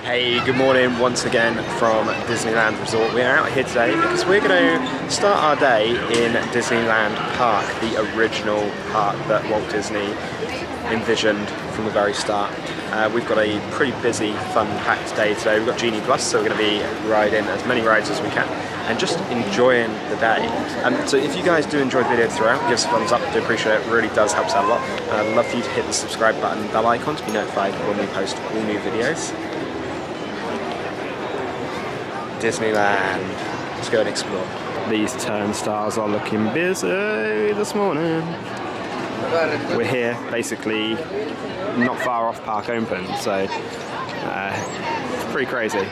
Hey, good morning once again from Disneyland Resort. We're out here today because we're going to start our day in Disneyland Park, the original park that Walt Disney envisioned from the very start. We've got a pretty busy, fun-packed day today. We've got Genie Plus, so we're going to be riding as many rides as we can and just enjoying the day. So if you guys do enjoy the video throughout, give us a thumbs up. I do appreciate it. It really does help us out a lot. I'd love for you to hit the subscribe button and bell icon to be notified when we post all new videos. Disneyland. Let's go and explore. These turnstiles are looking busy this morning. We're here basically not far off park open, so it's pretty crazy.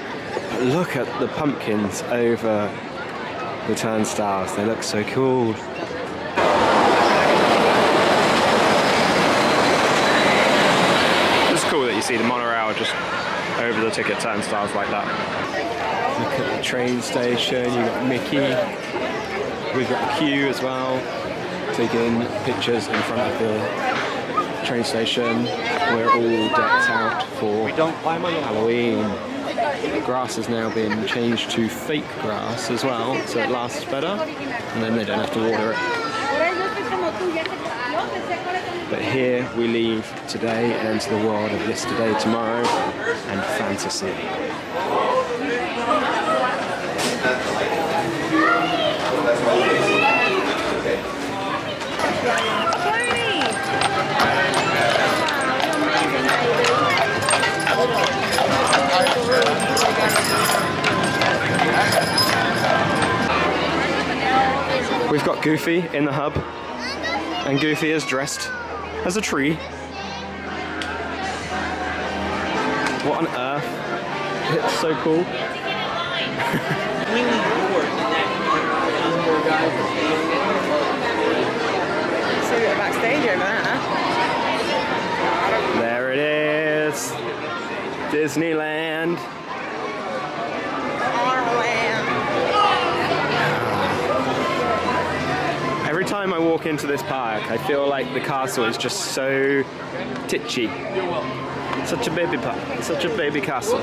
Look at the pumpkins over the turnstiles, they look so cool. It's cool that you see the monorail just over the ticket turnstiles like that. Look at the train station, you've got Mickey, we've got the queue as well, taking pictures in front of the train station. We're all decked out for Halloween. The grass has now been changed to fake grass as well, so it lasts better, and then they don't have to water it. But here we leave today and enter the world of yesterday, tomorrow, and fantasy. We've got Goofy in the hub, and Goofy is dressed as a tree. What on earth? It's so cool. So we're backstage over there. There it is. Disneyland. Every time I walk into this park, I feel like the castle is just so titchy. Such a baby park, such a baby castle.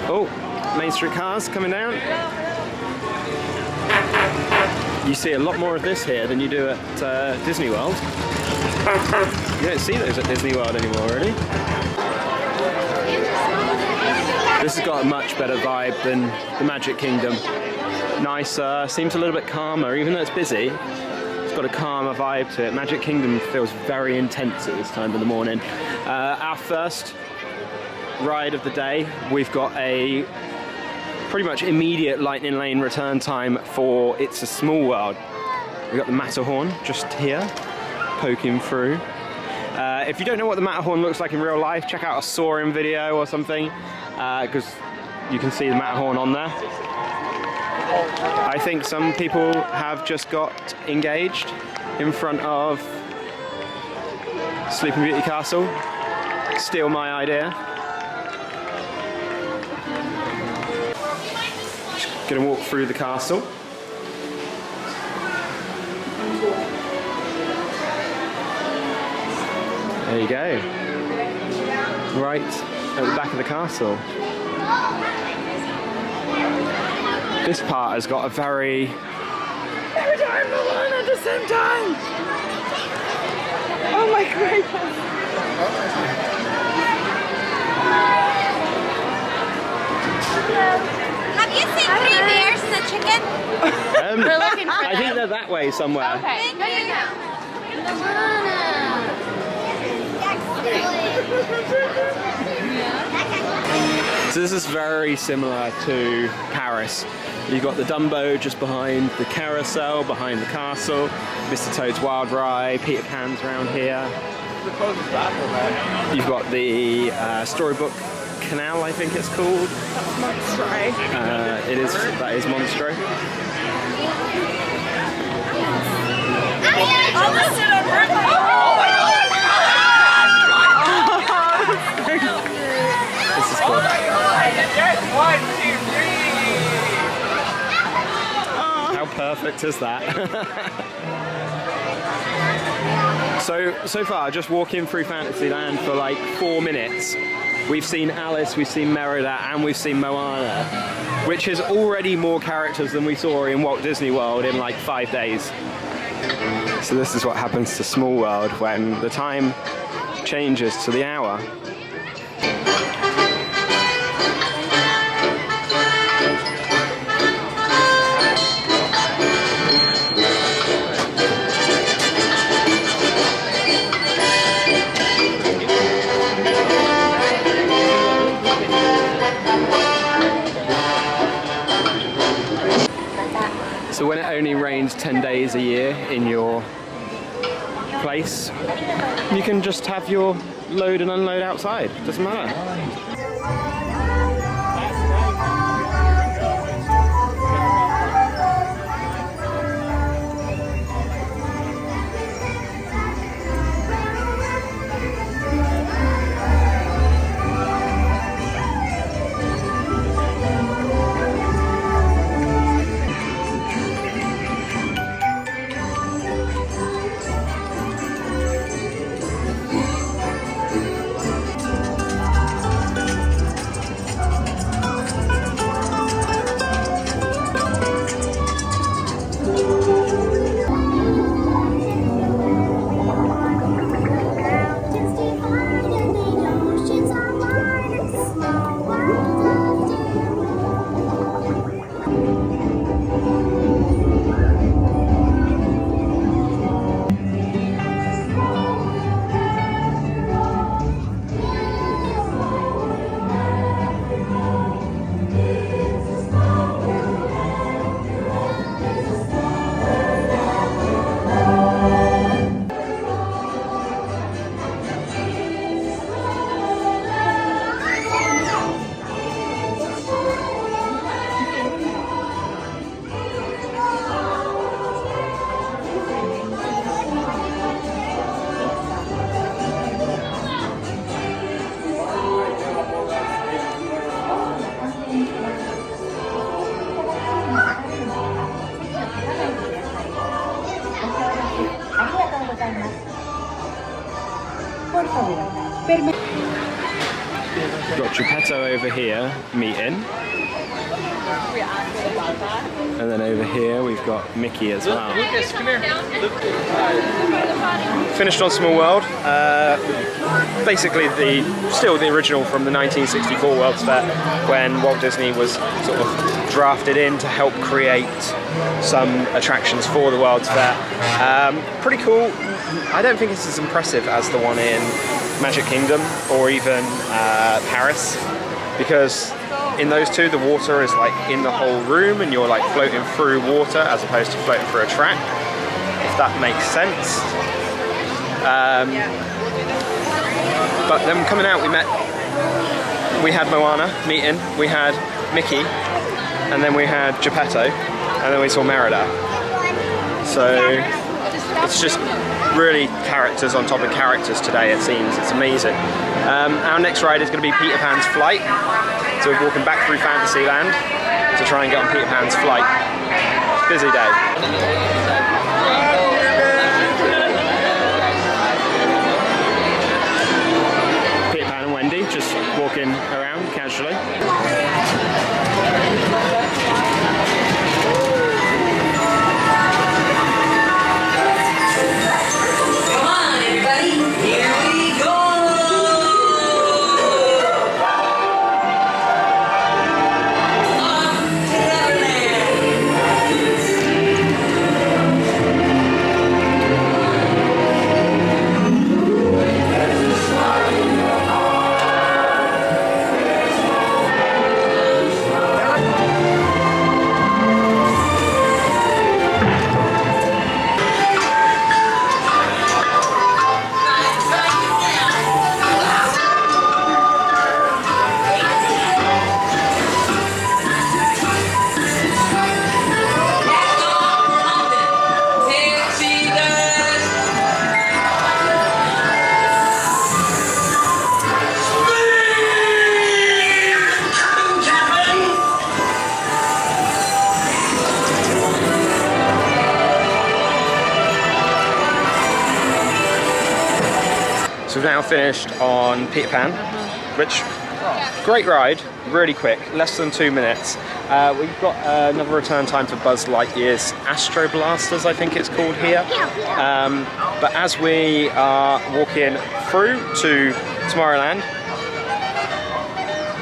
Oh, Main Street cars coming down. You see a lot more of this here than you do at Disney World. You don't see those at Disney World anymore, really. This has got a much better vibe than the Magic Kingdom. Nicer, seems a little bit calmer, even though it's busy. It's got a calmer vibe to it. Magic Kingdom feels very intense at this time of the morning. Our first ride of the day, we've got a pretty much immediate Lightning Lane return time for It's a Small World. We've got the Matterhorn just here, poking through. If you don't know what the Matterhorn looks like in real life, check out a soaring video or something, because you can see the Matterhorn on there. I think some people have just got engaged in front of Sleeping Beauty Castle. Steal my idea. Just gonna walk through the castle. There you go. Right at the back of the castle. This part has got a very... Every time the one at the same time! Oh my god! Have you seen Three Bears and the Chicken? We're looking for I think they're that way somewhere. Okay. So this is very similar to Paris. You've got the Dumbo just behind the carousel, behind the castle, Mr. Toad's Wild Ride, Peter Pan's around here. You've got the Storybook Canal, I think it's called. Monstro. That is Monstro. This is cool. How perfect is that? So far, just walking through Fantasyland for like 4 minutes, We've seen Alice, we've seen Merida, and we've seen Moana, which is already more characters than we saw in Walt Disney World in like 5 days. So this is what happens to Small World when the time changes to the hour. So when it only rains 10 days a year in your place, you can just have your load and unload outside. Doesn't matter. We've got Geppetto over here, meeting. And then over here we've got Mickey as well. Lucas, come here. Finished on Small World. Basically still the original from the 1964 World's Fair, when Walt Disney was sort of drafted in to help create some attractions for the World's Fair. Pretty cool. I don't think it's as impressive as the one in Magic Kingdom or even Paris, because in those two the water is like in the whole room and you're like floating through water as opposed to floating through a track, if that makes sense. But then coming out we had Moana meeting, we had Mickey, and then we had Geppetto, and then we saw Merida. So it's just really characters on top of characters today, it seems. It's amazing. Our next ride is going to be Peter Pan's flight. So we're walking back through Fantasyland to try and get on Peter Pan's flight. Busy day. Peter Pan and Wendy just walking around casually. So we've now finished on Peter Pan, which Great ride, really quick, less than 2 minutes. We've got another return time for Buzz Lightyears Astro Blasters, I think it's called here. But as we are walking through to Tomorrowland,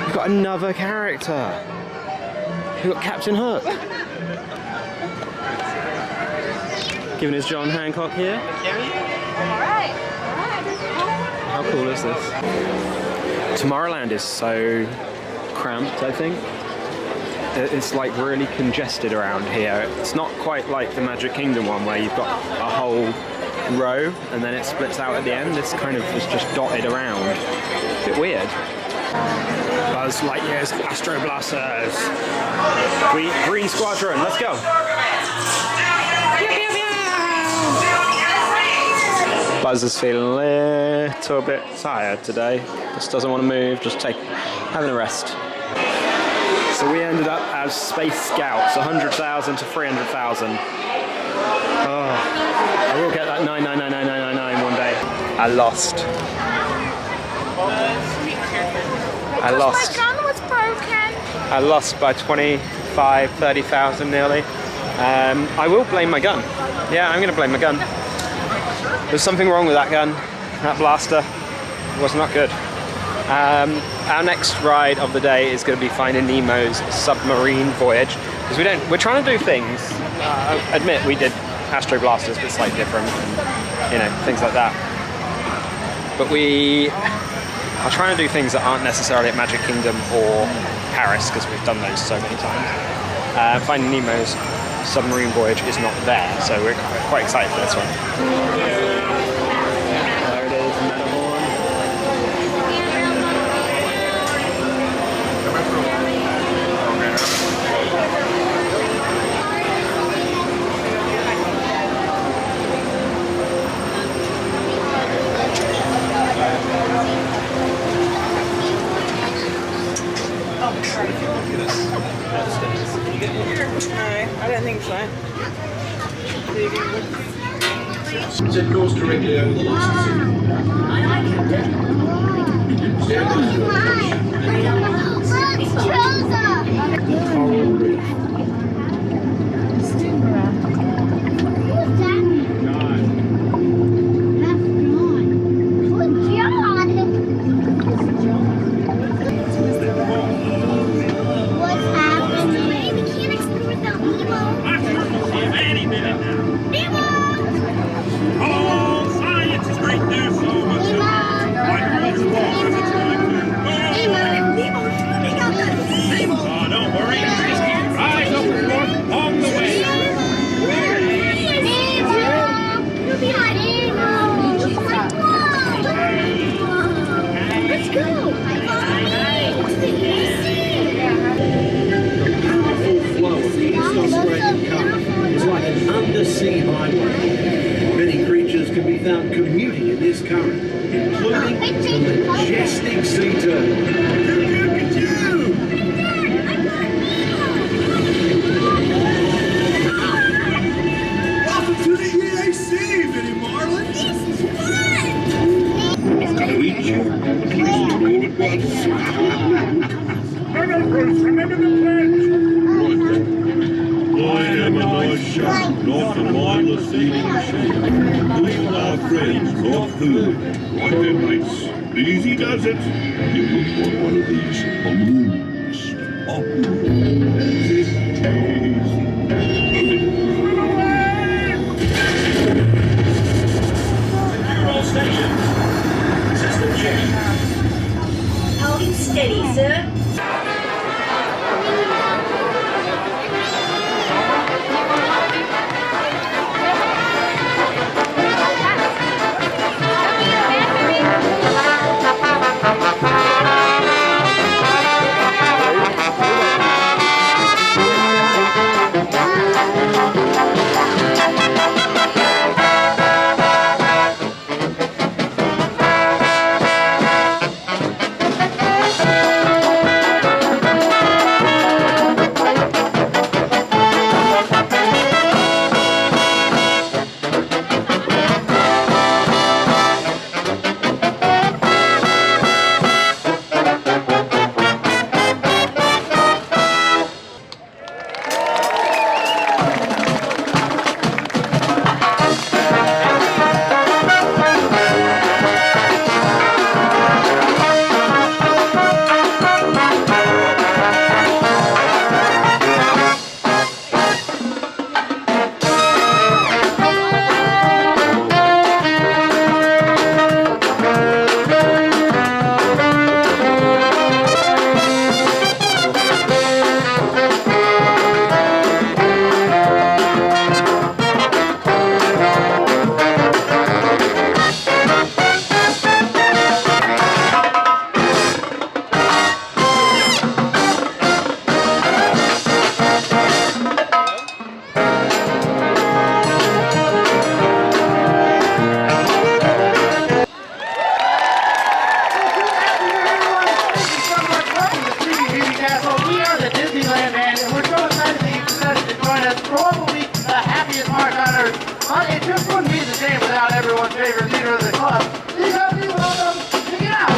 we've got another character. We've got Captain Hook. Giving us John Hancock here. How cool is this? Tomorrowland is so cramped, I think. It's like really congested around here. It's not quite like the Magic Kingdom one where you've got a whole row and then it splits out at the end. This kind of is just dotted around. A bit weird. Buzz Lightyears Astro Blasters. Green Squadron, let's go. Buzz is feeling a little bit tired today. Just doesn't want to move, just having a rest. So we ended up as Space Scouts, 100,000 to 300,000. Oh, I will get that 9999999 one day. I lost. My gun was broken. I lost by 25, 30,000 nearly. I will blame my gun. Yeah, I'm going to blame my gun. There's something wrong with that gun. That blaster was not good. Our next ride of the day is going to be Finding Nemo's Submarine Voyage, because we're trying to do things. Admit we did Astro Blasters, but it's like different, and, things like that. But we are trying to do things that aren't necessarily at Magic Kingdom or Paris, because we've done those so many times. Finding Nemo's Submarine Voyage is not there, so we're quite excited for this one. There it is, Matterhorn. No, I don't think so. Set course directly over the licensing. Coral reef. Undersea highway. Many creatures can be found commuting in this current, including the majestic sea turtle. Look at you! Welcome to the EAC, Minnie Marlin. This is fun! It's going to eat you. Remember the pledge! I am a nice shark, not a mindless eating machine. We are friends, not food. Right then, mates. Easy does it. You look like one of these balloons. Oh, that's it. Easy. You're all stations. System check. Holding steady, sir. is probably the happiest park on earth. It just wouldn't be the same without everyone's favorite leader of the club. Please help me welcome, Mickey Mouse.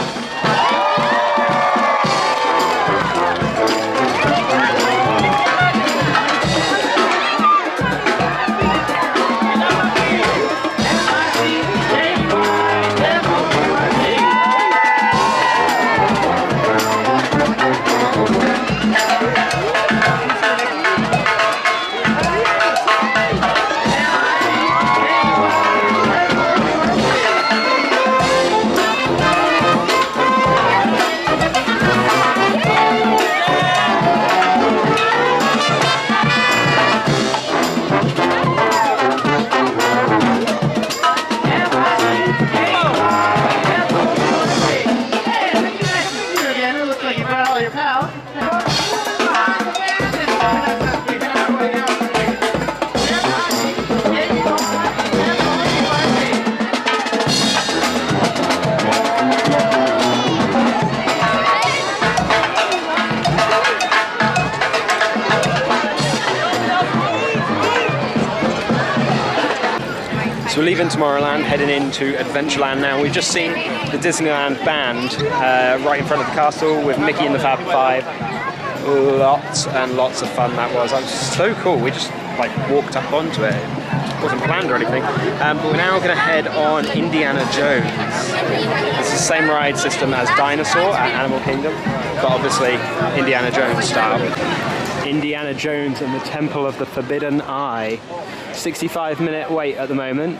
So we're leaving Tomorrowland, heading into Adventureland now. We've just seen the Disneyland band right in front of the castle with Mickey and the Fab Five. Lots and lots of fun that was. That was so cool. We just like walked up onto it. It wasn't planned or anything. But we're now going to head on Indiana Jones. It's the same ride system as Dinosaur at Animal Kingdom, but obviously Indiana Jones style. Indiana Jones and the Temple of the Forbidden Eye. 65-minute wait at the moment.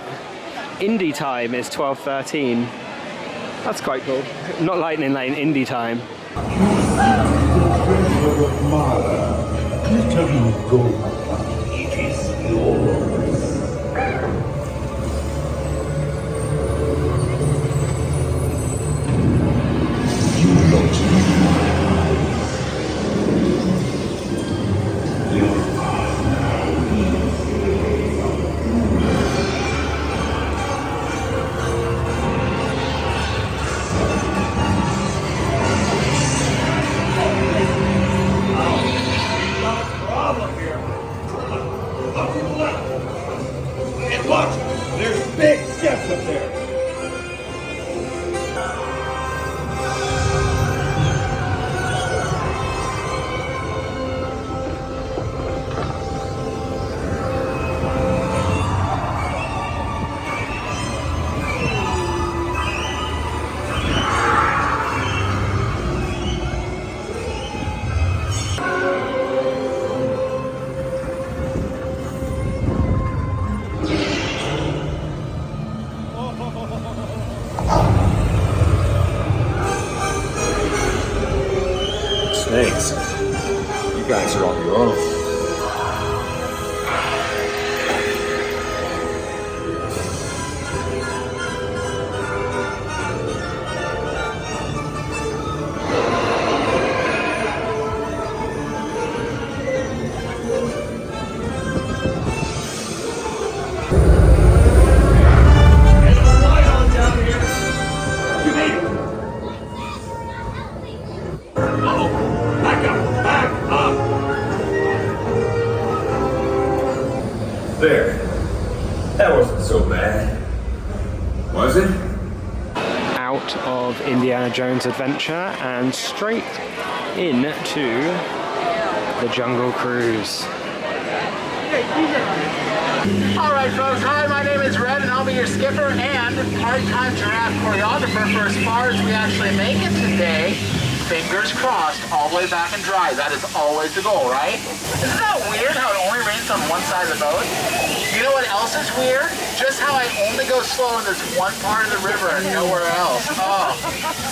Indie time is 12:13. That's quite cool. Not Lightning Lane, Indie time. Thanks. You guys are on your own. There. That wasn't so bad. Was it? Out of Indiana Jones Adventure and straight into the Jungle Cruise. Alright folks, hi, my name is Red and I'll be your skipper and part-time giraffe choreographer for as far as we actually make it today. Fingers crossed, all the way back and dry. That is always the goal, right? Isn't that weird how it only rains on one side of the boat? You know what else is weird? Just how I only go slow in this one part of the river and nowhere else. Oh,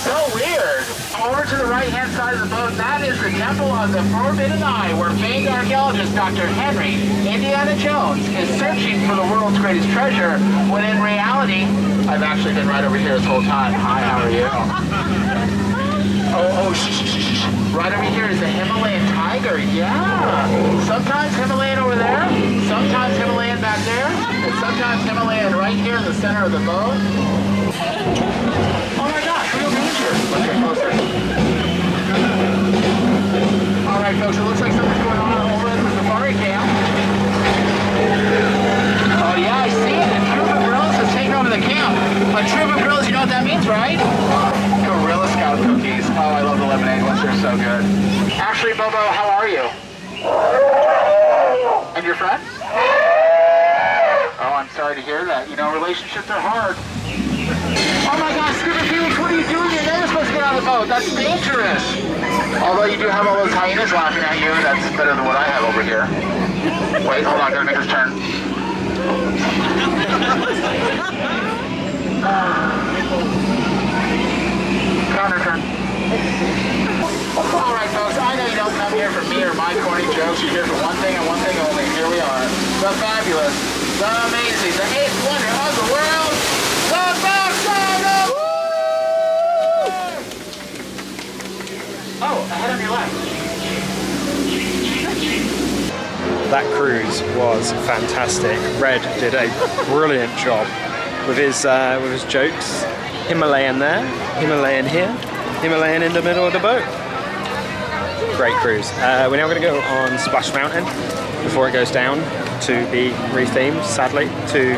so weird. Over to the right-hand side of the boat, that is the Temple of the Forbidden Eye, where famed archaeologist Dr. Henry Indiana Jones is searching for the world's greatest treasure, when in reality, I've actually been right over here this whole time. Hi, how are you? Oh, shh. Right over here is the Himalayan tiger, yeah. Sometimes Himalayan over there, sometimes Himalayan back there, and sometimes Himalayan right here in the center of the boat. Oh my gosh, real danger. Let's get closer. Alright folks, it looks like something's going on over at the safari camp. are so good. Ashley, Bobo, how are you? And your friend? Oh, I'm sorry to hear that. You know, relationships are hard. Oh my gosh, Skipper Felix, what are you doing? You're never supposed to get on the boat. That's dangerous. Although you do have all those hyenas laughing at you, that's better than what I have over here. Wait, hold on, gotta make this turn. Counter turn. Alright folks, I know you don't come here for me or my corny jokes. You're here for one thing and one thing only. Here we are. The fabulous, the amazing, the eighth wonder of the world, the backside of... Oh, ahead on your left. That cruise was fantastic. Red did a brilliant job with his jokes. Himalayan there, Himalayan here, Himalayan in the middle of the boat. Great cruise. We're now going to go on Splash Mountain before it goes down to be rethemed, sadly, to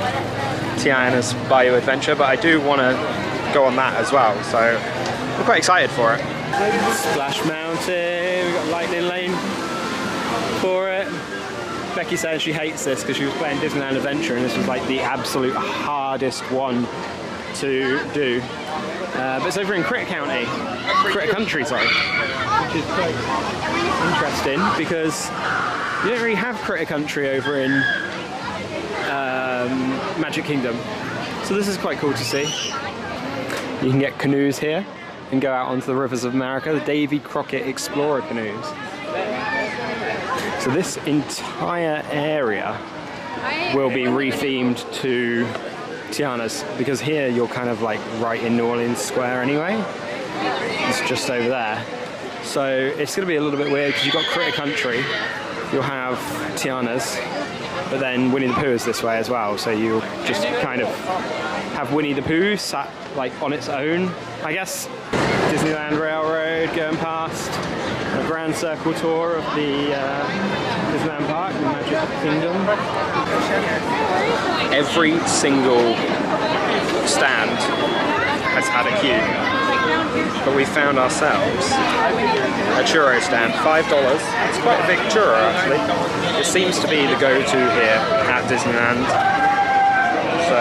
Tiana's Bayou Adventure, but I do want to go on that as well, so I'm quite excited for it. Splash Mountain, we've got Lightning Lane for it. Becky says she hates this because she was playing Disneyland Adventure and this was like the absolute hardest one to do. But it's over in Critter Country, sorry, which is quite interesting because you don't really have Critter Country over in Magic Kingdom. So this is quite cool to see. You can get canoes here and go out onto the rivers of America, the Davy Crockett Explorer canoes. So this entire area will be rethemed to Tiana's because here you're kind of like right in New Orleans Square anyway. It's just over there. So it's going to be a little bit weird because you've got Critter Country, you'll have Tiana's, but then Winnie the Pooh is this way as well. So you'll just kind of have Winnie the Pooh sat like on its own, I guess. Disneyland Railroad going past, a grand circle tour of the Disneyland Park and Magic Kingdom. Every single stand has had a queue, but we found ourselves a churro stand, $5. It's quite a big churro actually. It seems to be the go-to here at Disneyland. So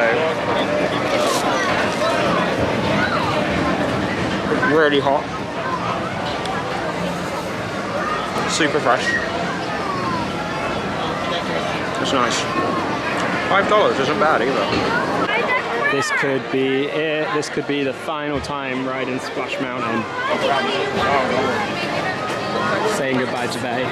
really hot, super fresh. It's nice. $5 isn't bad either. This could be it. This could be the final time riding Splash Mountain. Saying goodbye to Bay.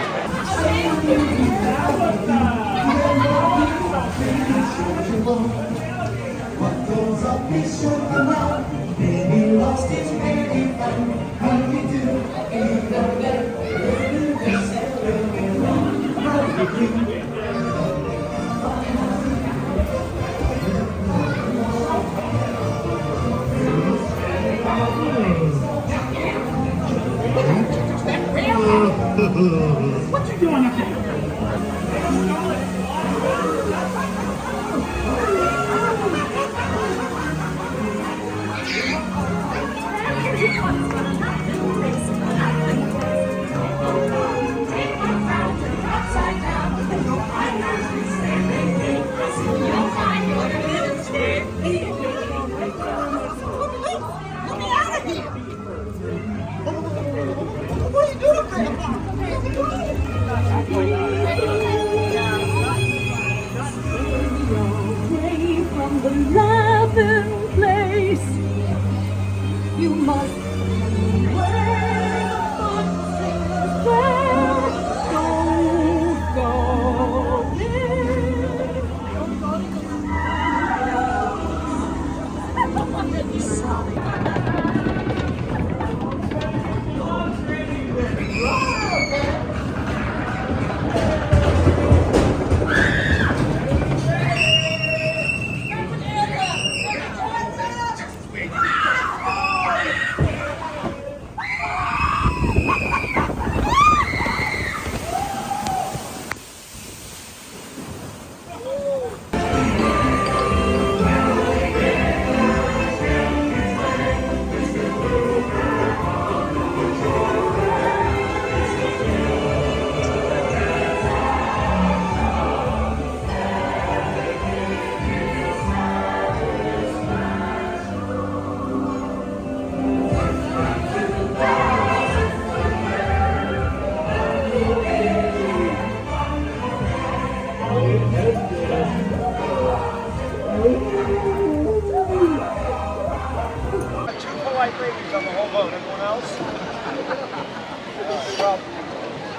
What you doing up there? What are you doing?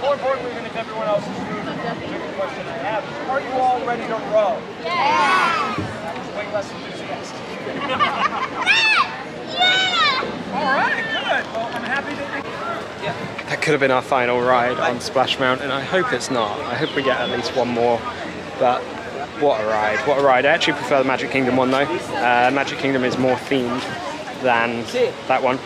More importantly than if everyone else is doing the bigger question I have is, are you all ready to row? Yeah. Way less enthusiastic. Yeah. All right, good. Well, I'm happy that that could have been our final ride on Splash Mountain. I hope it's not. I hope we get at least one more. But what a ride, what a ride. I actually prefer the Magic Kingdom one though. Magic Kingdom is more themed than that one.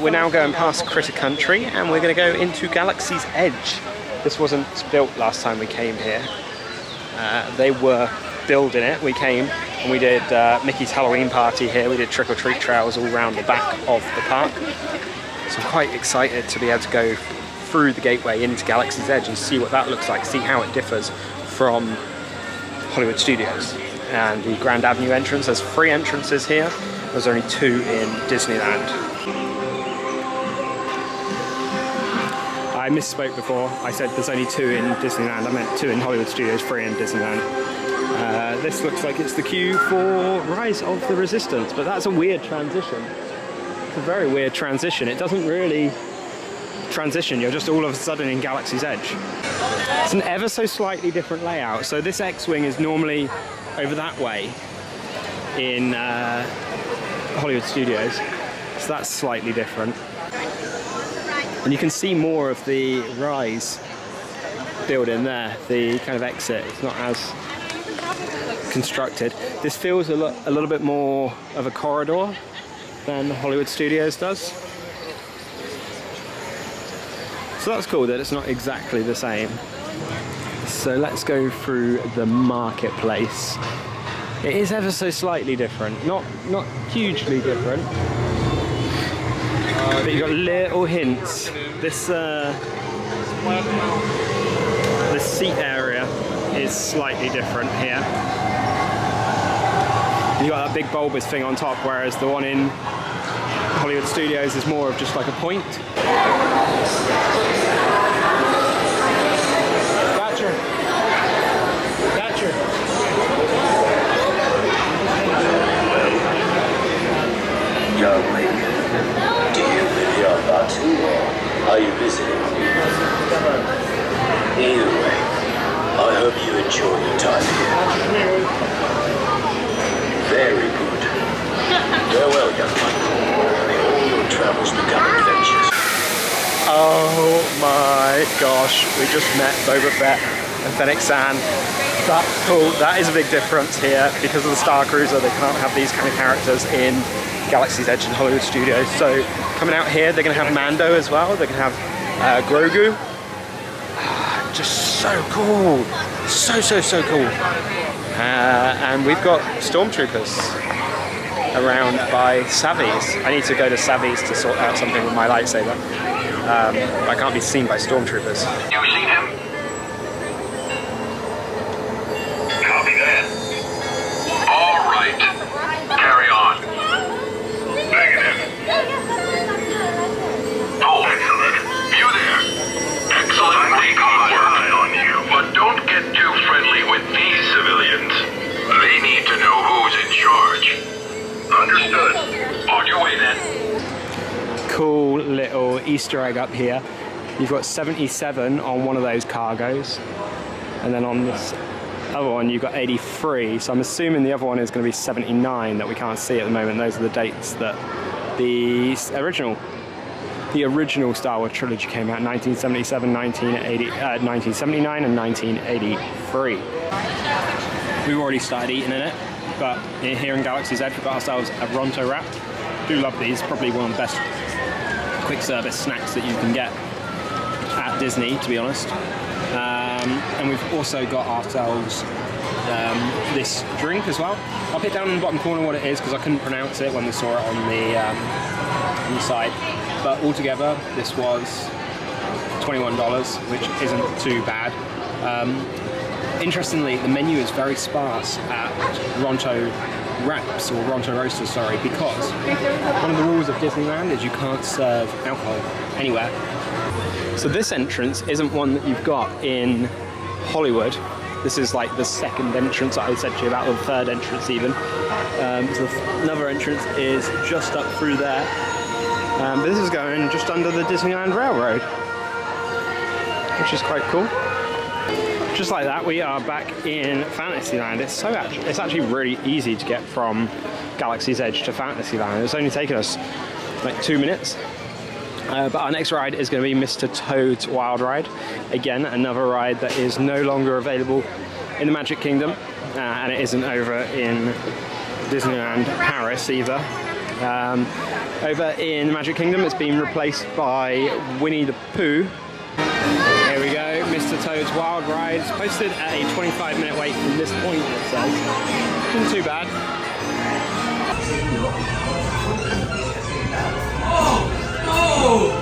We're now going past Critter Country and we're going to go into Galaxy's Edge. This wasn't built last time we came here. They were building it. We came and we did Mickey's Halloween party here. We did trick-or-treat trails all around the back of the park. So I'm quite excited to be able to go through the gateway into Galaxy's Edge and see what that looks like, see how it differs from Hollywood Studios. And the Grand Avenue entrance, there's 3 entrances here. There's only 2 in Disneyland. I misspoke before. I said there's only 2 in Disneyland. I meant 2 in Hollywood Studios, 3 in Disneyland. This looks like it's the queue for Rise of the Resistance, but that's a weird transition. It's a very weird transition. It doesn't really transition. You're just all of a sudden in Galaxy's Edge. It's an ever so slightly different layout. So this X-Wing is normally over that way in Hollywood Studios. So that's slightly different. And you can see more of the Rise building there, the kind of exit. It's not as constructed. This feels a little bit more of a corridor than Hollywood Studios does. So that's cool that it's not exactly the same. So let's go through the marketplace. It is ever so slightly different, not hugely different, but you've got little hints. This seat area is slightly different here. You've got that big bulbous thing on top, whereas the one in Hollywood Studios is more of just like a point. Gotcha. Young lady, do you live here on Batu or are you visiting? Either way, I hope you enjoy your time here. Very good. Farewell, young one. May all your travels become adventures. Oh my gosh, we just met Boba Fett and Fennec Sand. That's cool. That is a big difference here. Because of the Star Cruiser, they can't have these kind of characters in Galaxy's Edge and Hollywood Studios. So coming out here, they're going to have Mando as well. They're going to have Grogu. Just so cool. So cool. And we've got Stormtroopers around by Savvy's. I need to go to Savvy's to sort out something with my lightsaber. I can't be seen by Stormtroopers. You seen him? Copy that. All right. Carry on. Negative. Oh, excellent. You there. Excellent. Take my eye on you. But don't get too friendly with these civilians. They need to know who's in charge. Understood. On your way then. Cool little Easter egg up here. You've got 77 on one of those cargoes, and then on this other one you've got 83. So I'm assuming the other one is going to be 79 that we can't see at the moment. Those are the dates that the original Star Wars trilogy came out: 1977, 1979, and 1983. We've already started eating in it, but here in Galaxy's Edge we've got ourselves a Ronto wrap. Do love these. Probably one of the best quick service snacks that you can get at Disney, to be honest. And we've also got ourselves this drink as well. I'll put down in the bottom corner what it is because I couldn't pronounce it when we saw it on the side. But altogether, this was $21, which isn't too bad. Interestingly, the menu is very sparse at Ronto Wraps, or Ronto Roasters, sorry, because one of the rules of Disneyland is you can't serve alcohol anywhere. So this entrance isn't one that you've got in Hollywood. This is like the second entrance that I said to you about, or the third entrance even. So another entrance is just up through there. But this is going just under the Disneyland Railroad. which is quite cool. Just like that, we are back in Fantasyland. It's actually really easy to get from Galaxy's Edge to Fantasyland. It's only taken us like 2 minutes. But our next ride is going to be Mr. Toad's Wild Ride. Again, another ride that is no longer available in the Magic Kingdom, and it isn't over in Disneyland Paris either. Over in the Magic Kingdom, it's been replaced by Winnie the Pooh. Here we go, Mr. Toad's Wild Ride. It's posted at a 25-minute wait from this point, it says. Isn't too bad. Oh!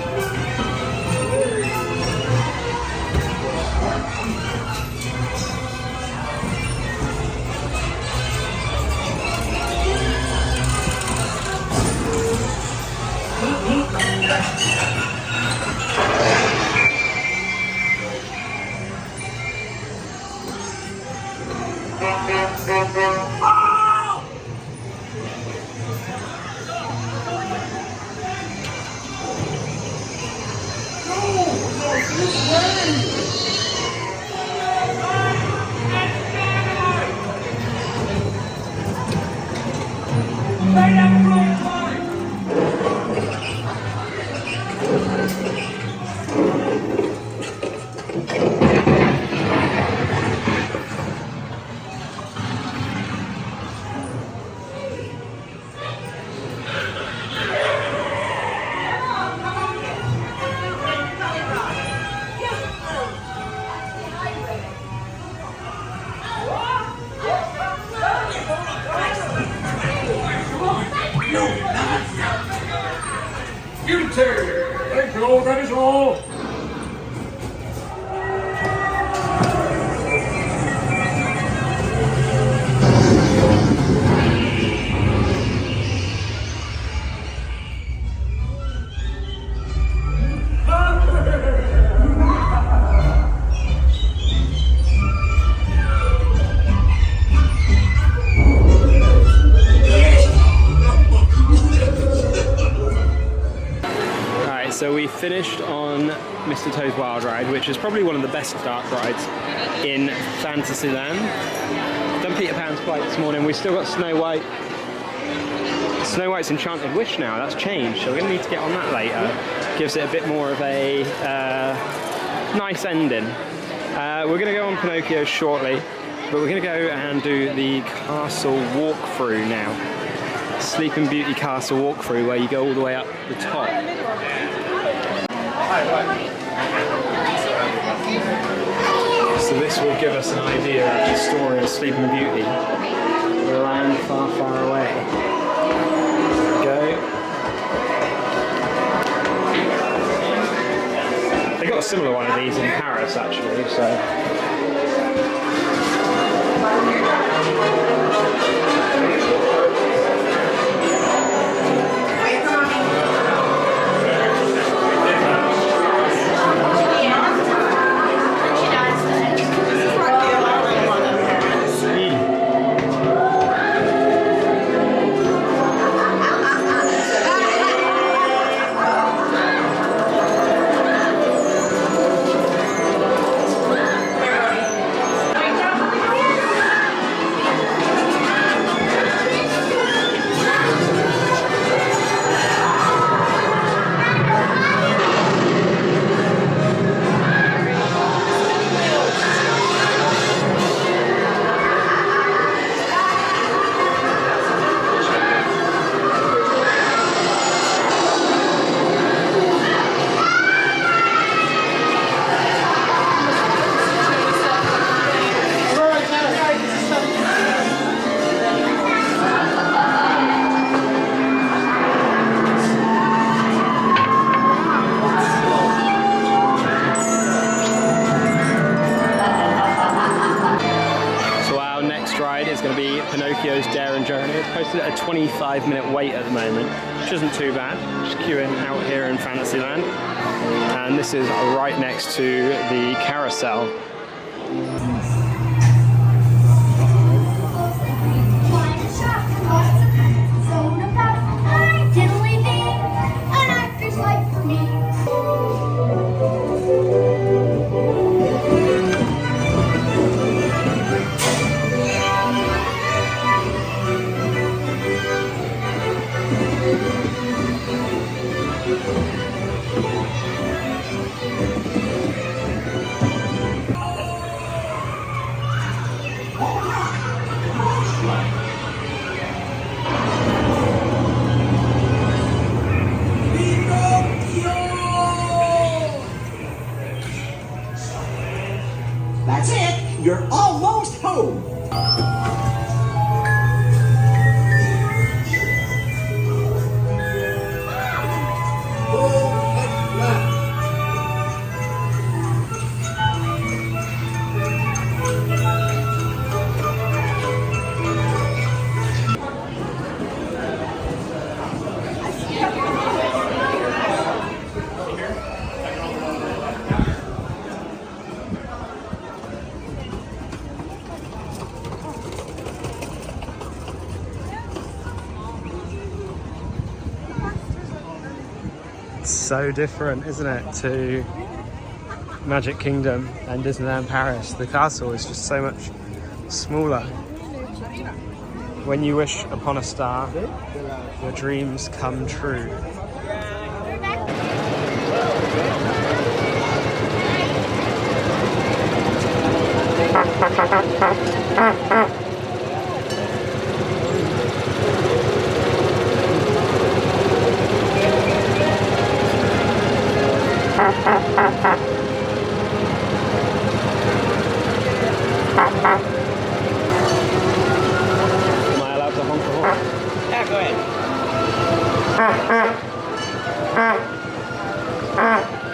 Thank you, that is all. So we finished on Mr. Toad's Wild Ride, which is probably one of the best dark rides in Fantasyland. Done Peter Pan's flight this morning. We've still got Snow White. Snow White's Enchanted Wish now, that's changed, so we're going to need to get on that later. Gives it a bit more of a nice ending. We're going to go on Pinocchio shortly, but we're going to go and do the castle walkthrough now. Sleeping Beauty castle walkthrough, where you go all the way up the top. So this will give us an idea of the story of Sleeping Beauty. The land far, far away. There we go. They got a similar one of these in Paris actually, so. Pinocchio's Daring Journey. It's posted at a 25-minute wait at the moment, which isn't too bad. Just queuing out here in Fantasyland. And this is right next to the carousel. That's it. You're almost home. So different, isn't it, to Magic Kingdom and Disneyland Paris. The castle is just so much smaller. When you wish upon a star, your dreams come true. Am I allowed to honk the horn? Yeah, go ahead.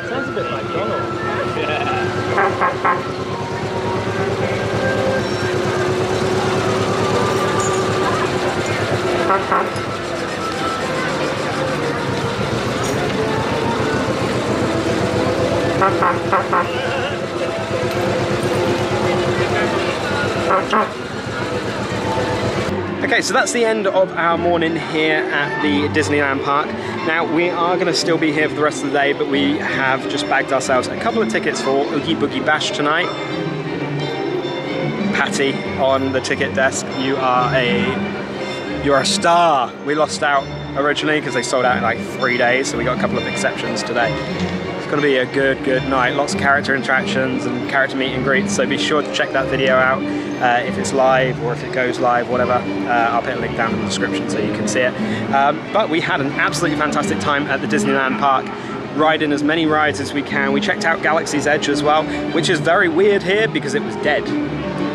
Sounds a bit like Donald. Okay, so that's the end of our morning here at the Disneyland Park. Now, we are going to still be here for the rest of the day, but we have just bagged ourselves a couple of tickets for Oogie Boogie Bash tonight. Patty on the ticket desk, you're a star. We lost out originally because they sold out in like 3 days, so we got a couple of exceptions today. It's going to be a good night. Lots of character interactions and character meet and greets, so be sure to check that video out if it's live or if it goes live, whatever. I'll put a link down in the description so you can see it. But we had an absolutely fantastic time at the Disneyland Park, riding as many rides as we can. We checked out Galaxy's Edge as well, which is very weird here because it was dead.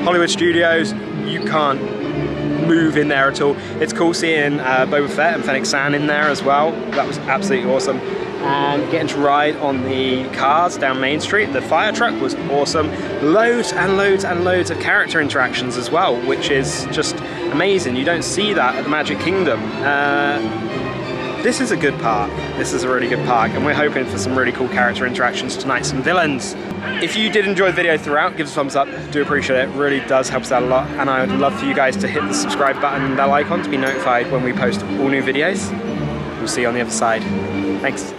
Hollywood Studios, you can't move in there at all. It's cool seeing Boba Fett and Fennec San in there as well. That was absolutely awesome. And getting to ride on the cars down Main Street, the fire truck was awesome. Loads and loads and loads of character interactions as well, which is just amazing. You don't see that at the Magic Kingdom. This is a good park. This is a really good park, and we're hoping for some really cool character interactions tonight, some villains. If you did enjoy the video throughout, give us a thumbs up. Do appreciate it. It really does help us out a lot, and I would love for you guys to hit the subscribe button and bell icon to be notified when we post all new videos. We'll see you on the other side. Thanks.